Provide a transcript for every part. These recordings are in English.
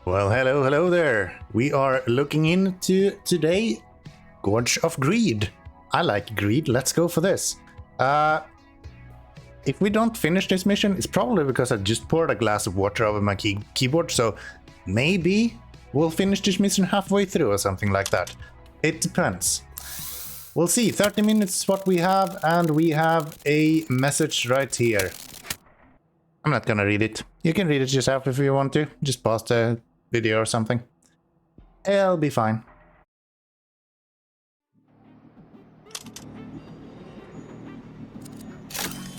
Well, hello there. We are looking into today Gorge of Greed. I like greed. Let's go for this. If we don't finish this mission, it's probably because I just poured a glass of water over my keyboard. So maybe we'll finish this mission halfway through or something like that. It depends. We'll see. 30 minutes is what we have, and we have a message right here. I'm not gonna read it. You can read it yourself if you want to. Just pause the video or something. It'll be fine.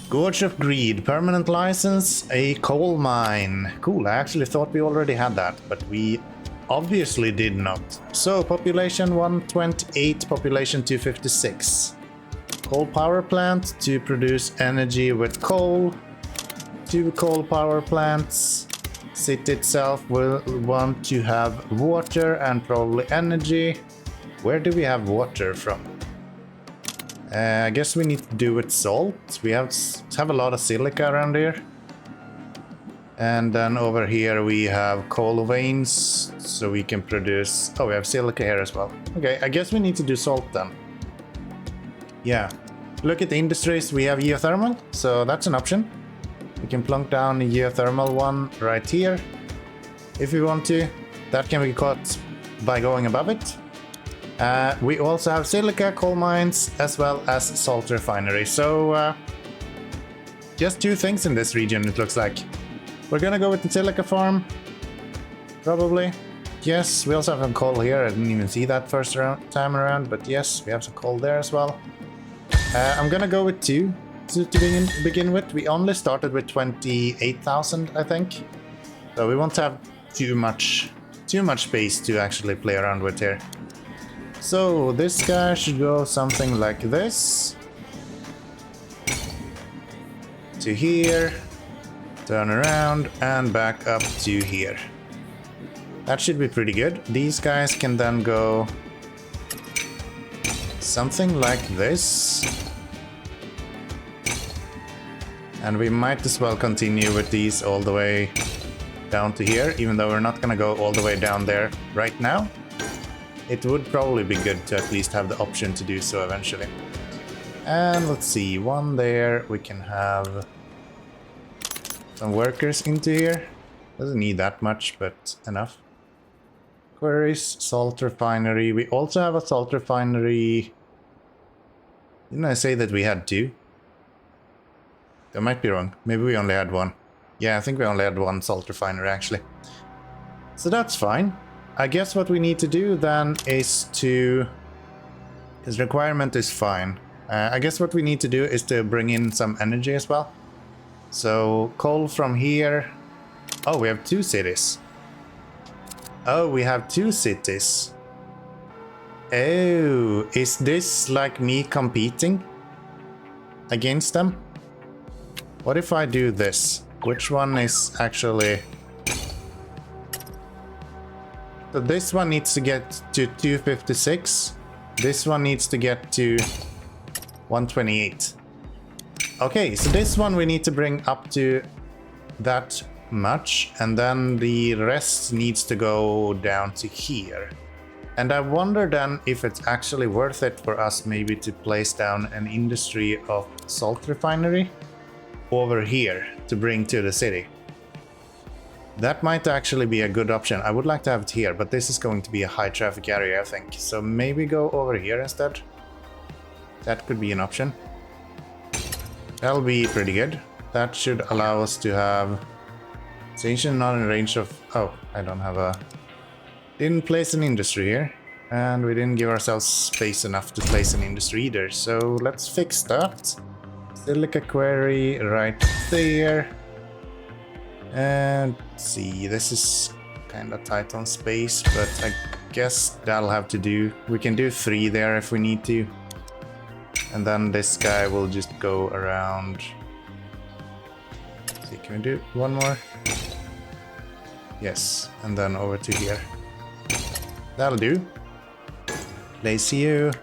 Gorge of Greed, permanent license, a coal mine. Cool, I actually thought we already had that, but we obviously did not. So, population 128, population 256. Coal power plant to produce energy with coal. 2 coal power plants. City itself will want to have water and probably energy. Where do we have water from? I guess we need to do with salt. We have a lot of silica around here. And then over here we have coal veins, so we can produce... Oh, we have silica here as well. Okay, I guess we need to do salt then. Yeah. Look at the industries. We have geothermal, so that's an option. We can plunk down a geothermal one right here if we want to. That can be caught by going above it. We also have silica, coal mines, as well as salt refinery. So just 2 things in this region, it looks like. We're gonna go with the silica farm, probably. Yes, we also have some coal here. I didn't even see that first time around, but yes, we have some coal there as well. I'm gonna go with 2 to begin with. We only started with 28,000, I think. So we won't have too much space to actually play around with here. So this guy should go something like this. To here. Turn around and back up to here. That should be pretty good. These guys can then go something like this. And we might as well continue with these all the way down to here, even though we're not gonna go all the way down there right now. It would probably be good to at least have the option to do so eventually. And let's see, 1 there. We can have some workers into here. Doesn't need that much, but enough. Quarries, salt refinery. We also have a salt refinery. Didn't I say that we had 2? I might be wrong. Maybe we only had 1. Yeah, I think we only had 1 salt refinery actually. So that's fine. I guess what we need to do then is to... His requirement is fine. I guess what we need to do is to bring in some energy as well. So coal from here. Oh, we have 2 cities. Oh, we have 2 cities. Oh, is this like me competing against them? What if I do this? Which one is actually... So this one needs to get to 256. This one needs to get to 128. Okay, so this one we need to bring up to that much, and then the rest needs to go down to here. And I wonder then if it's actually worth it for us maybe to place down an industry of salt refinery over here to bring to the city. That might actually be a good option. I would like to have it here, but this is going to be a high traffic area, I think. So maybe go over here instead. That could be an option. That'll be pretty good. That should allow us to have station not in range of... Oh, I don't have a... Didn't place an industry here. And we didn't give ourselves space enough to place an industry either. So let's fix that. Silica quarry right there. And let's see, this is kind of tight on space, but I guess that'll have to do. We can do 3 there if we need to. And then this guy will just go around. Let's see, can we do 1 more? Yes, and then over to here. That'll do. Place you.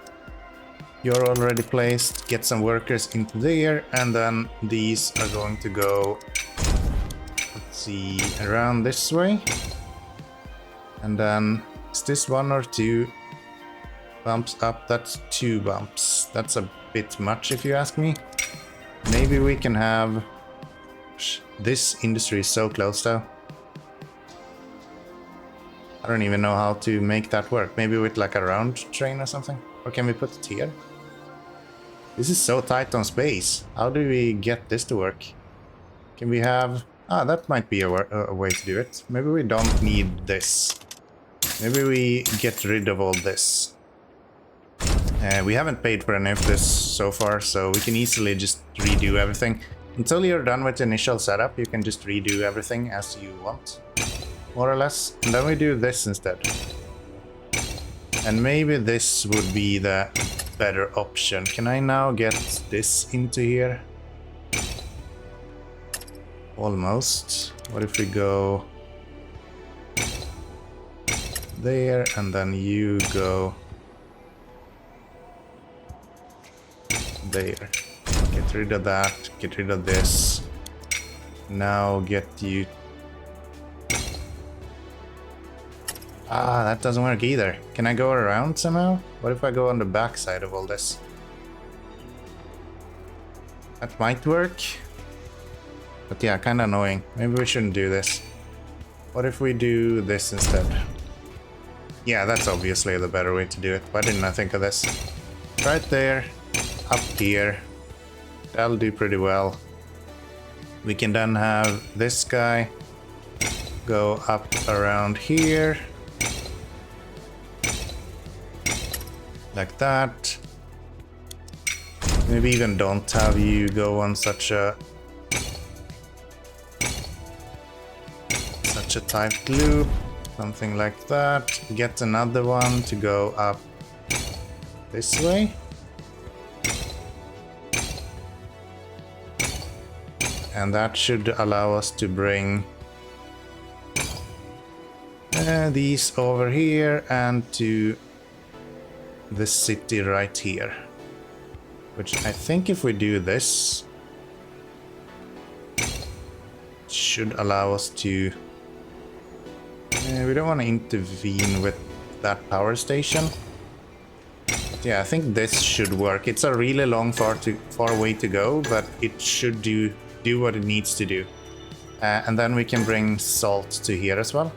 You're already placed. Get some workers into there, and then these are going to go... See, around this way. And then, is this 1 or 2 bumps up? That's 2 bumps. That's a bit much if you ask me. Maybe we can have... This industry is so close though. I don't even know how to make that work. Maybe with like a round train or something? Or can we put it here? This is so tight on space. How do we get this to work? Can we have... Ah, that might be a way to do it. Maybe we don't need this. Maybe we get rid of all this. We haven't paid for any of this so far, so we can easily just redo everything. Until you're done with the initial setup, you can just redo everything as you want. More or less. And then we do this instead. And maybe this would be the better option. Can I now get this into here? Almost. What if we go there and then you go there. Get rid of that, get rid of this. Now get you... Ah, that doesn't work either. Can I go around somehow? What if I go on the back side of all this? That might work. But yeah, kinda annoying. Maybe we shouldn't do this. What if we do this instead? Yeah, that's obviously the better way to do it. Why didn't I think of this? Right there, up here. That'll do pretty well. We can then have this guy go up around here. Like that. Maybe even don't have you go on such a tight loop. Something like that. Get another one to go up this way. And that should allow us to bring these over here and to the city right here. Which I think if we do this, should allow us to... we don't want to intervene with that power station. But yeah, I think this should work. It's a really long, far way to go, but it should do what it needs to do. And then we can bring salt to here as well.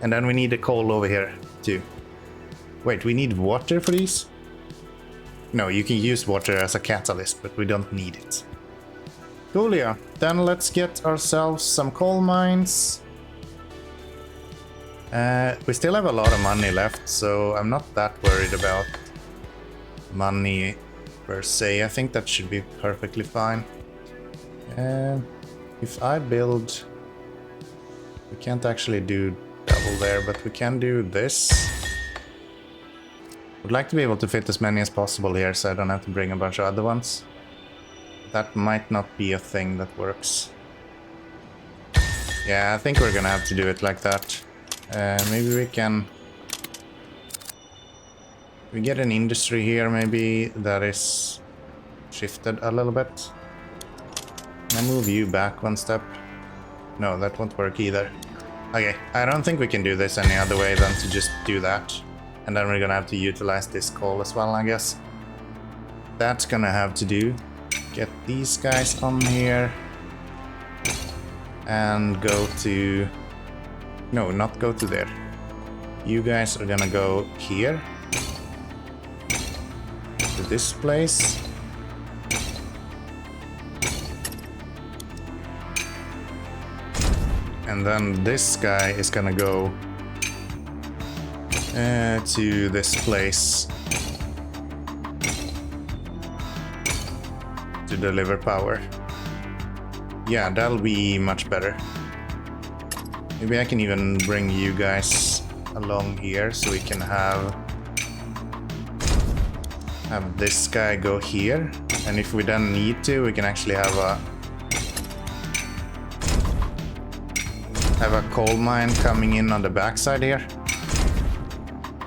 And then we need a coal over here too. Wait, we need water for these? No, you can use water as a catalyst, but we don't need it. Cool, yeah. Then let's get ourselves some coal mines. We still have a lot of money left, so I'm not that worried about money per se. I think that should be perfectly fine. If I build... We can't actually do double there, but we can do this. Would like to be able to fit as many as possible here, so I don't have to bring a bunch of other ones. That might not be a thing that works. Yeah, I think we're gonna have to do it like that. Maybe we can... We get an industry here, maybe, that is shifted a little bit. Can I move you back one step? No, that won't work either. Okay, I don't think we can do this any other way than to just do that. And then we're gonna have to utilize this coal as well, I guess. That's gonna have to do. Get these guys on here. And go to... No, not go to there. You guys are gonna go here. To this place. And then this guy is gonna go to this place to deliver power. Yeah, that'll be much better. Maybe I can even bring you guys along here so we can have this guy go here. And if we then need to, we can actually have a coal mine coming in on the backside here.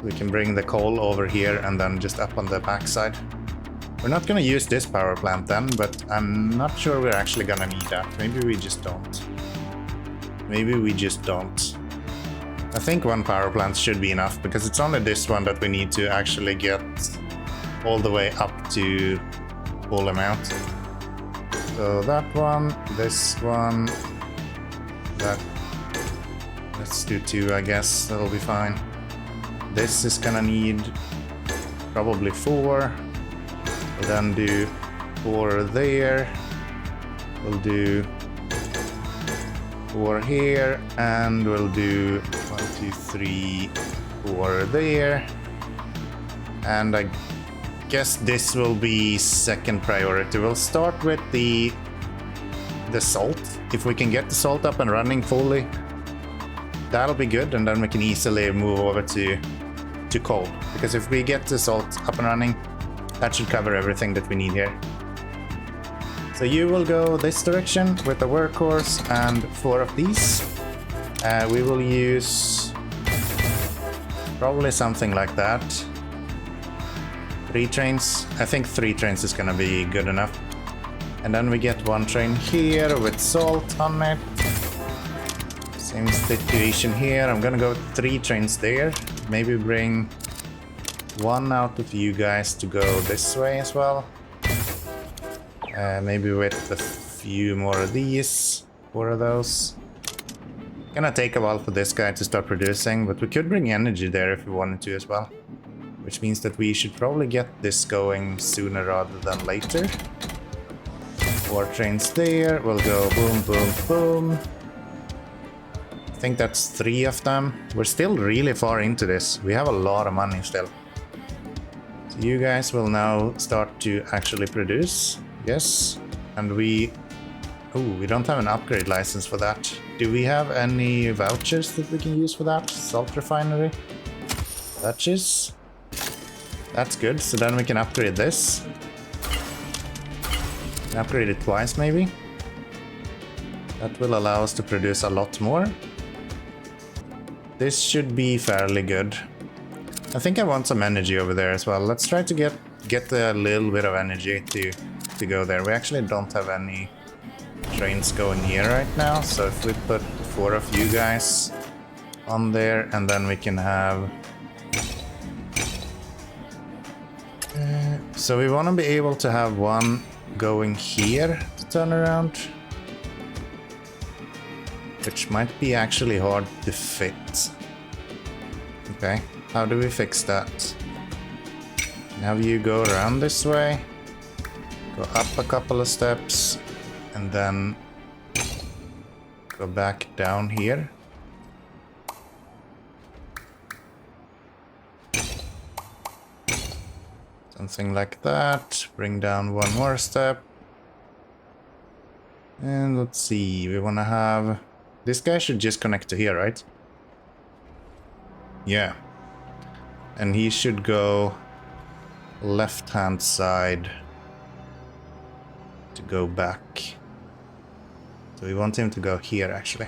We can bring the coal over here and then just up on the backside. We're not gonna use this power plant then, but I'm not sure we're actually gonna need that. Maybe we just don't. Maybe we just don't. I think one power plant should be enough, because it's only this one that we need to actually get all the way up to full amount. So that one, this one, that. Let's do 2, I guess. That'll be fine. This is gonna need probably 4. We'll then do 4 there. We'll do 4 here, and we'll do 1, 2, 3, 4 there. And I guess this will be second priority. We'll start with the salt. If we can get the salt up and running fully, that'll be good, and then we can easily move over to coal. Because if we get the salt up and running, that should cover everything that we need here. So you will go this direction with the workhorse and 4 of these. We will use probably something like that. 3 trains. I think 3 trains is gonna be good enough. And then we get 1 train here with salt on it. Same situation here. I'm gonna go 3 trains there. Maybe bring 1 out of you guys to go this way as well. Maybe with a few more of these. 4 of those. Gonna take a while for this guy to start producing, but we could bring energy there if we wanted to as well. Which means that we should probably get this going sooner rather than later. 4 trains there. We'll go boom, boom, boom. I think that's 3 of them. We're still really far into this. We have a lot of money still. So you guys will now start to actually produce. Yes. And we don't have an upgrade license for that. Do we have any vouchers that we can use for that? Salt refinery. Batches. That's good. So then we can upgrade this. Upgrade it twice maybe. That will allow us to produce a lot more. This should be fairly good. I think I want some energy over there as well. Let's try to get a little bit of energy to go there. We actually don't have any trains going here right now, so if we put 4 of you guys on there, and then we can have... so we want to be able to have 1 going here to turn around. Which might be actually hard to fit. Okay, how do we fix that? Have you go around this way, go up a couple of steps, and then go back down here. Something like that. Bring down 1 more step. And let's see, we want to have... This guy should just connect to here, right? Yeah. And he should go left-hand side to go back. So we want him to go here, actually.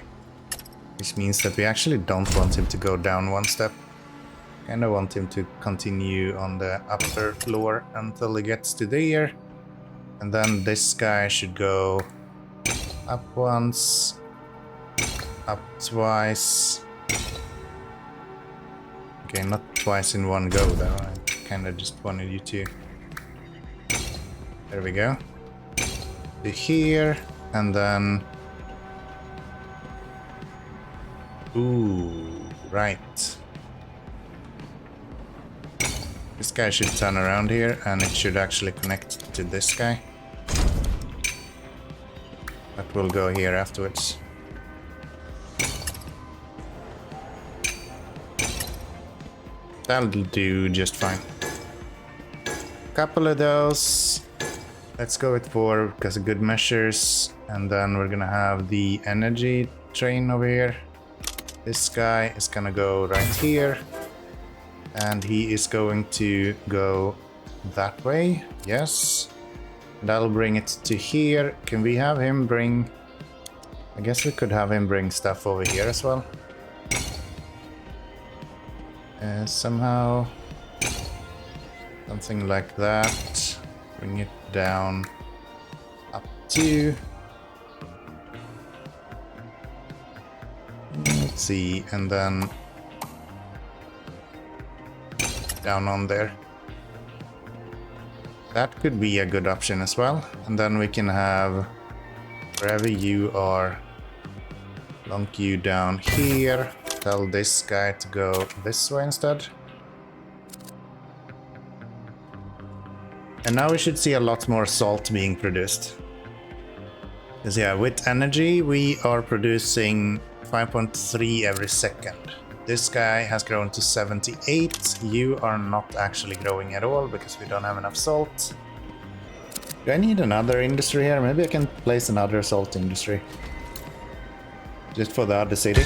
Which means that we actually don't want him to go down 1 step. Kind of want him to continue on the upper floor until he gets to there. And then this guy should go up once. Up twice. Okay, not twice in 1 go though. I kind of just wanted you to... There we go. To here, and then... Ooh, right. This guy should turn around here, and it should actually connect to this guy. That will go here afterwards. That'll do just fine. Couple of those. Let's go with 4 because of good measures. And then we're gonna have the energy train over here. This guy is gonna go right here. And he is going to go that way. Yes. That'll bring it to here. Can we have him bring... I guess we could have him bring stuff over here as well. Somehow something like that. Bring it down up to... Let's see, and then down on there. That could be a good option as well. And then we can have wherever you are, plonk you down here. Tell this guy to go this way instead. And now we should see a lot more salt being produced. Because yeah, with energy we are producing 5.3 every second. This guy has grown to 78. You are not actually growing at all because we don't have enough salt. Do I need another industry here? Maybe I can place another salt industry. Just for the other city.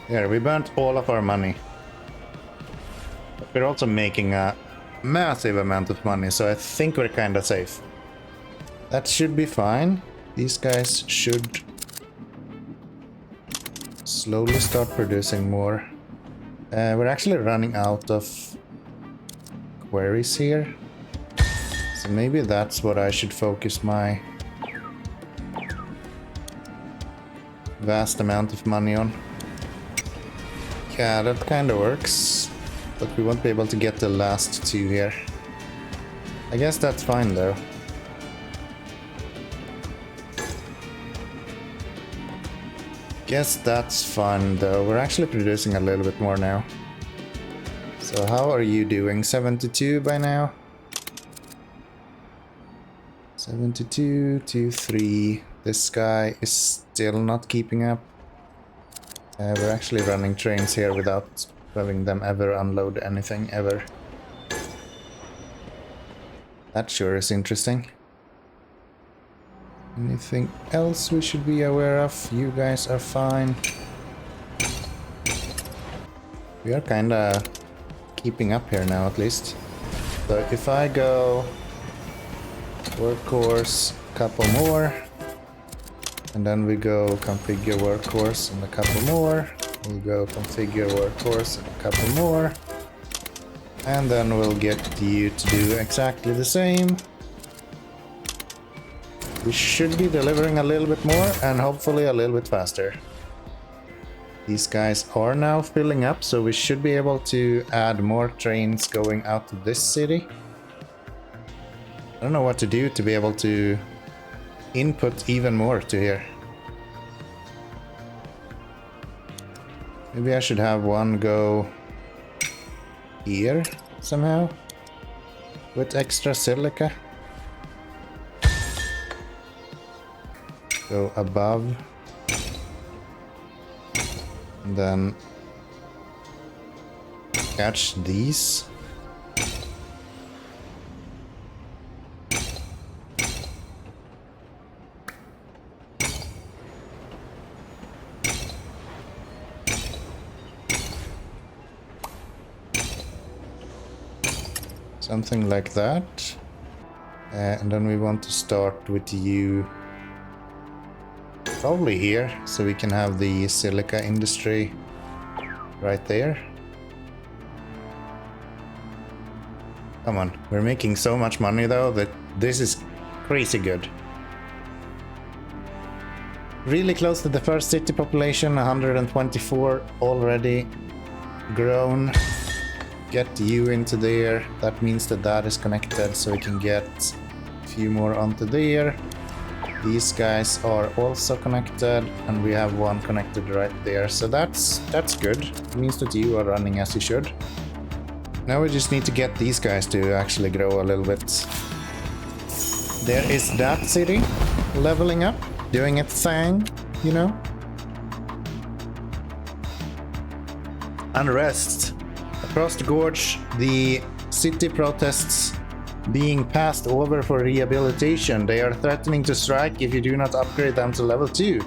Here, we burnt all of our money. But we're also making a massive amount of money, so I think we're kinda safe. That should be fine. These guys should slowly start producing more. We're actually running out of quarries here. So maybe that's what I should focus my vast amount of money on. Yeah, that kind of works. But we won't be able to get the last two here. I guess that's fine though. Guess that's fine though. We're actually producing a little bit more now. So how are you doing? 72 by now? 72 to 3. This guy is still not keeping up. We're actually running trains here without having them ever unload anything ever. That sure is interesting. Anything else we should be aware of? You guys are fine. We are kinda keeping up here now at least. So if I go workhorse, couple more, and then we go configure workhorse and a couple more. We'll go configure workhorse and a couple more. And then we'll get you to do exactly the same. We should be delivering a little bit more and hopefully a little bit faster. These guys are now filling up, so we should be able to add more trains going out to this city. I don't know what to do to be able to input even more to here. Maybe I should have one go here somehow with extra silica. Go above. And then catch these. Something like that. And then we want to start with you probably here, so we can have the silica industry right there. Come on, we're making so much money though that this is crazy good. Really close to the first city population, 124 already grown. Get you into there. That means that that is connected, so we can get a few more onto there. These guys are also connected, and we have one connected right there. So that's good. It means that you are running as you should. Now we just need to get these guys to actually grow a little bit. There is that city leveling up, doing its thing, you know. Unrest. Across the gorge, the city protests being passed over for rehabilitation. They are threatening to strike if you do not upgrade them to level 2.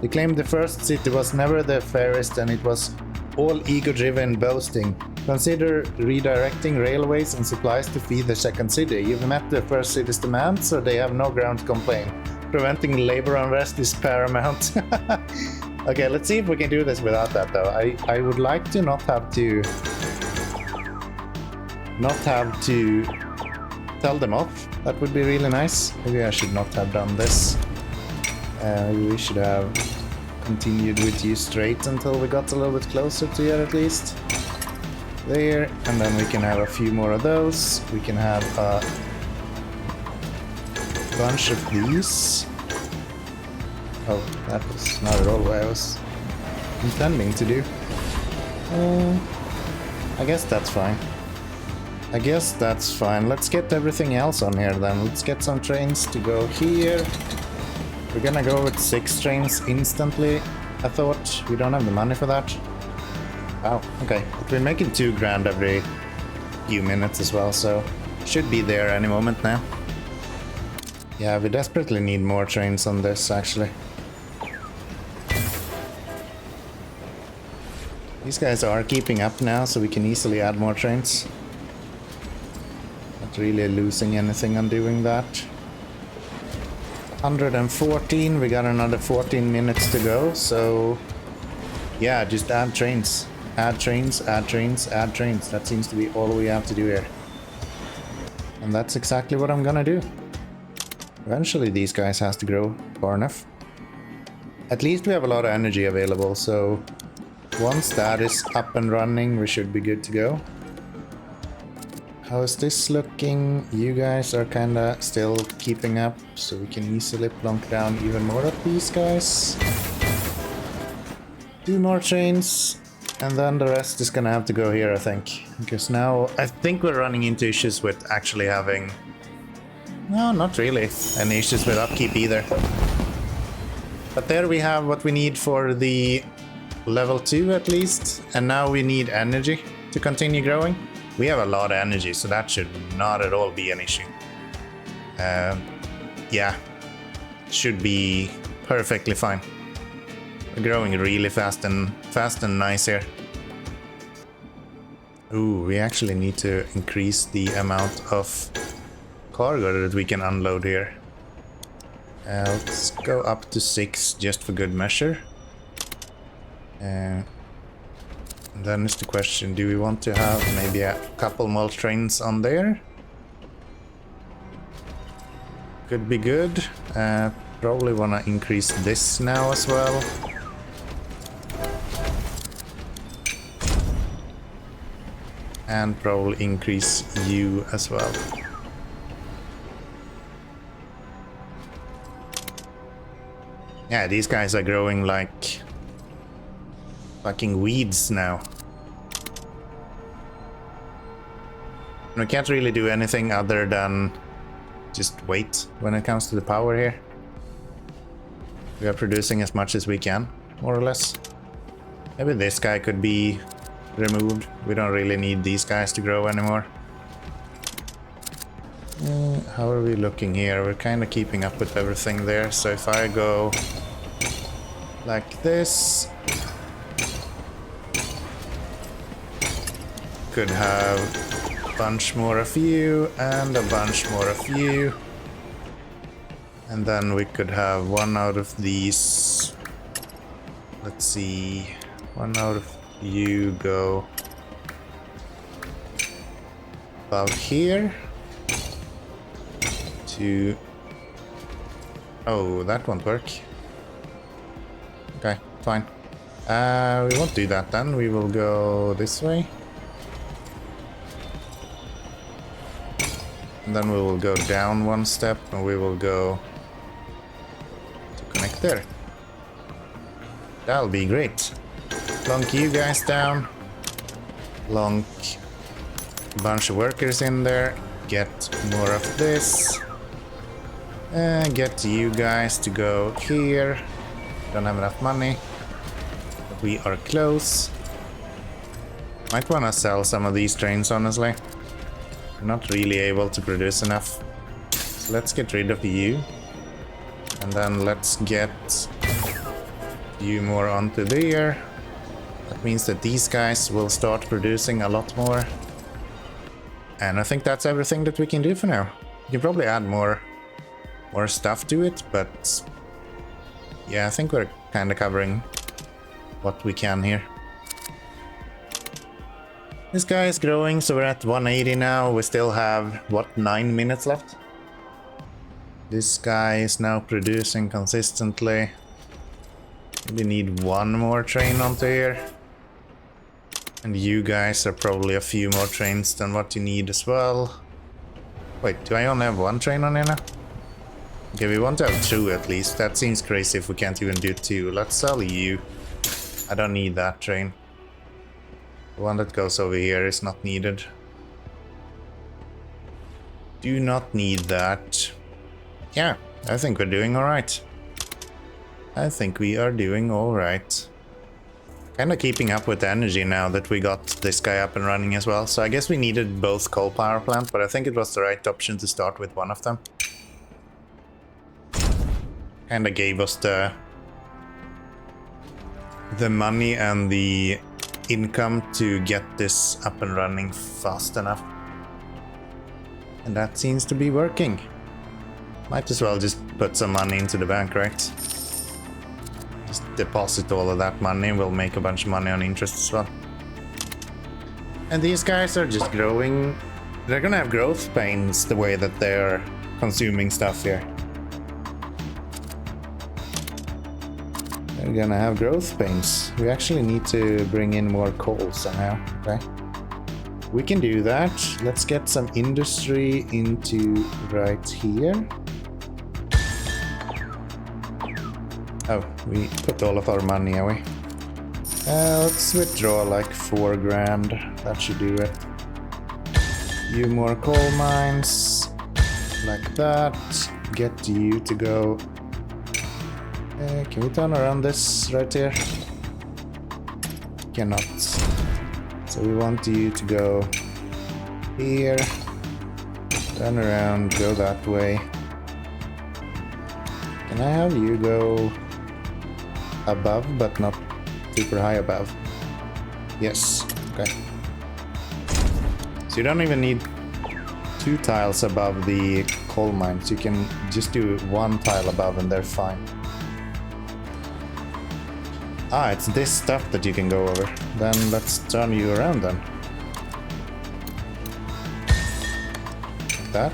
They claim the first city was never the fairest and it was all ego-driven boasting. Consider redirecting railways and supplies to feed the second city. You've met the first city's demands, so they have no ground to complain. Preventing labor unrest is paramount. Okay, let's see if we can do this without that though. I would like to not have to tell them off. That would be really nice. Maybe I should not have done this. Maybe we should have continued with you straight until we got a little bit closer to you at least. There, and then we can have a few more of those. We can have a bunch of these. Oh, that was not at all what I was intending to do. I guess that's fine. I guess that's fine. Let's get everything else on here then. Let's get some trains to go here. We're gonna go with 6 trains instantly. I thought we don't have the money for that. Wow, okay. But we're making 2 grand every few minutes as well, so should be there any moment now. Yeah, we desperately need more trains on this actually. These guys are keeping up now, so we can easily add more trains. Not really losing anything on doing that. 114, we got another 14 minutes to go, so yeah, just add trains. Add trains, add trains, add trains. That seems to be all we have to do here. And that's exactly what I'm gonna do. Eventually these guys has to grow far enough. At least we have a lot of energy available, so once that is up and running, we should be good to go. How is this looking? You guys are kinda still keeping up, so we can easily plunk down even more of these guys. 2 more trains, and then the rest is gonna have to go here, I think. Because now I think we're running into issues with actually having... No, not really any issues with upkeep either. But there we have what we need for the level 2 at least, and now we need energy to continue growing. We have a lot of energy, so that should not at all be an issue. Yeah, should be perfectly fine. We're growing really fast and nice here. Ooh, we actually need to increase the amount of cargo that we can unload here. Let's go up to 6 just for good measure. And then is the question, do we want to have maybe a couple more trains on there? Could be good. Probably want to increase this now as well. And probably increase you as well. Yeah, these guys are growing like fucking weeds now. We can't really do anything other than just wait when it comes to the power here. We are producing as much as we can, more or less. Maybe this guy could be removed. We don't really need these guys to grow anymore. How are we looking here? We're kind of keeping up with everything there. So if I go like this, could have a bunch more of you and a bunch more of you. And then we could have one out of these. Let's see. One out of you go about here to... Oh, that won't work. Okay, fine. We won't do that then. We will go this way. And then we will go down 1 step and we will go to connect there. That'll be great. Plunk you guys down. Plunk a bunch of workers in there. Get more of this. And get you guys to go here. Don't have enough money. But we are close. Might want to sell some of these trains, honestly. We're not really able to produce enough. So let's get rid of you. And then let's get you more onto there. That means that these guys will start producing a lot more. And I think that's everything that we can do for now. You can probably add more stuff to it, but yeah, I think we're kind of covering what we can here. This guy is growing, so we're at 180 now. We still have, what, 9 minutes left? This guy is now producing consistently. We need one more train onto here. And you guys are probably a few more trains than what you need as well. Wait, do I only have one train on here now? Okay, we want to have two at least. That seems crazy if we can't even do two. Let's sell you. I don't need that train. The one that goes over here is not needed. Do not need that. Yeah, I think we're doing alright. I think we are doing alright. Kinda keeping up with the energy now that we got this guy up and running as well. So I guess we needed both coal power plants, but I think it was the right option to start with one of them. Kinda gave us the money and the income to get this up and running fast enough. And that seems to be working. Might as well just put some money into the bank, right? Just deposit all of that money. We'll make a bunch of money on interest as well. And these guys are just growing. They're gonna have growth pains the way that they're consuming stuff here. They're gonna have growth pains. We actually need to bring in more coal somehow. Okay. We can do that. Let's get some industry into right here. Oh, we put all of our money away. Let's withdraw like 4 grand. That should do it. You more coal mines. Like that. Get you to go. Can we turn around this right here? Cannot. So we want you to go here. Turn around, go that way. Can I have you go above, but not super high above? Yes, okay. So you don't even need 2 tiles above the coal mines. You can just do 1 tile above and they're fine. Ah, it's this stuff that you can go over. Then let's turn you around then. Like that.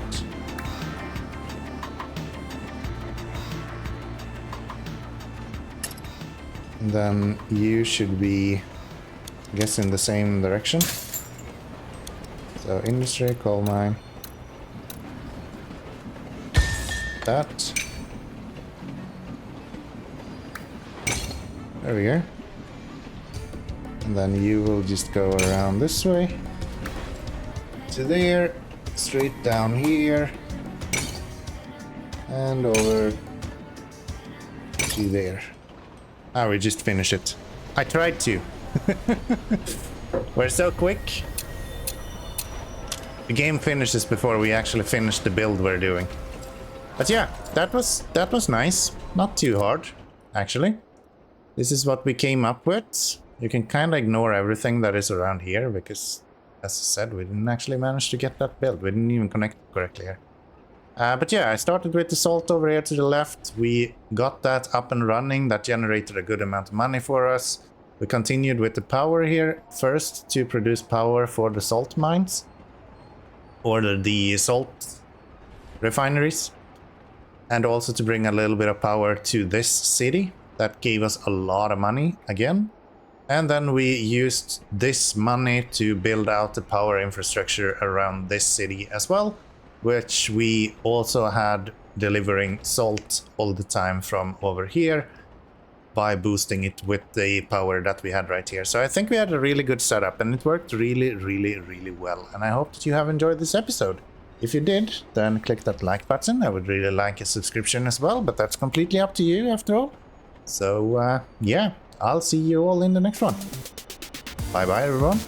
And then you should be, I guess, in the same direction. So industry, coal mine. That. There we go. And then you will just go around this way. To there. Straight down here. And over to there. Ah, we just finished it. I tried to. We're so quick. The game finishes before we actually finish the build we're doing. But yeah, that was nice. Not too hard, actually. This is what we came up with. You can kind of ignore everything that is around here because, as I said, we didn't actually manage to get that build. We didn't even connect correctly here. But yeah, I started with the salt over here to the left. We got that up and running. That generated a good amount of money for us. We continued with the power here first to produce power for the salt mines. Or the salt refineries. And also to bring a little bit of power to this city. That gave us a lot of money again. And then we used this money to build out the power infrastructure around this city as well, which we also had delivering salt all the time from over here by boosting it with the power that we had right here. So I think we had a really good setup and it worked really, really, really well. And I hope that you have enjoyed this episode. If you did, then click that like button. I would really like a subscription as well, but that's completely up to you after all. So, yeah, I'll see you all in the next one. Bye-bye, everyone.